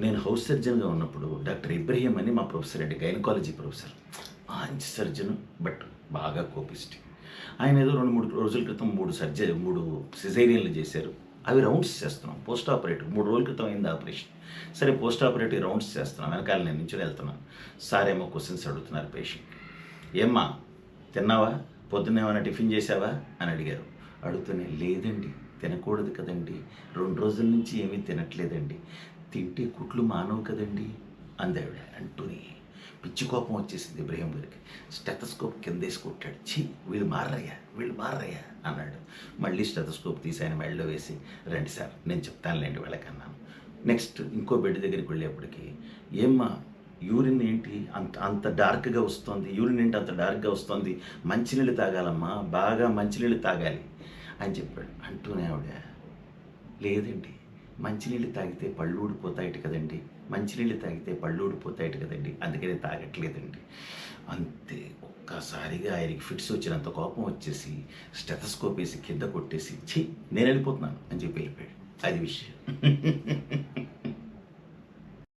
నేను హౌస్ సర్జన్గా ఉన్నప్పుడు డాక్టర్ ఇబ్రహీం అని మా ప్రొఫెసర్ అండి, గైనకాలజీ ప్రొఫెసర్. మంచి సర్జన్, బట్ బాగా కోపిస్ట్. ఆయన ఏదో 2-3 రోజుల క్రితం 3 సిజేరియన్లు చేశారు. అవి రౌండ్స్ చేస్తున్నాం. పోస్ట్ ఆపరేటివ్ 3 రోజుల క్రితం అయింది ఆపరేషన్. సరే పోస్ట్ ఆపరేటివ్ రౌండ్స్ చేస్తున్నాం. వెనకాల నేను నించుని వెళ్తున్నాను. సార్ ఏమో క్వశ్చన్స్ అడుగుతున్నారు పేషెంట్. ఏమ్మా తిన్నావా, పొద్దున్న ఏమైనా టిఫిన్ చేసావా అని అడిగారు. అడుగుతూనే లేదండి, తినకూడదు కదండి, 2 రోజుల నుంచి ఏమీ తినట్లేదండి, తింటే కుట్లు మానవు కదండి అందావిడ. అంటూనే పిచ్చి కోపం వచ్చేసింది ఇబ్రహీం గారికి. స్టెథోస్కోప్ కిందేసి కొట్టాడు. ఛీ వీళ్ళు మారయ్యా అన్నాడు. మళ్ళీ స్టెథోస్కోప్ తీసి ఆయన మెడలో వేసి, రండి సార్ నేను చెప్తానులేండి వాళ్ళకన్నాను. నెక్స్ట్ ఇంకో బెడ్ దగ్గరికి వెళ్ళేప్పటికి, ఏమ్మా యూరిన్ ఏంటి అంత డార్క్గా వస్తుంది, యూరిన్ ఏంటి అంత డార్క్గా వస్తుంది, మంచినీళ్ళు తాగాలమ్మా, బాగా మంచినీళ్ళు తాగాలి అని చెప్పాడు. అంటూనే ఆవిడ, లేదండి మంచినీళ్ళు తాగితే పళ్ళు ఊడిపోతాయట కదండి, మంచినీళ్ళు తాగితే పళ్ళు ఊడిపోతాయట కదండి, అందుకనే తాగట్లేదండి. అంతే ఒక్కసారిగా ఆయనకి ఫిట్స్ వచ్చినంత కోపం వచ్చేసి స్టెథోస్కోప్ వేసి కింద కొట్టేసి, ఛీ నేను వెళ్ళిపోతున్నాను అని చెప్పి వెళ్ళిపోయాడు. అది విషయం.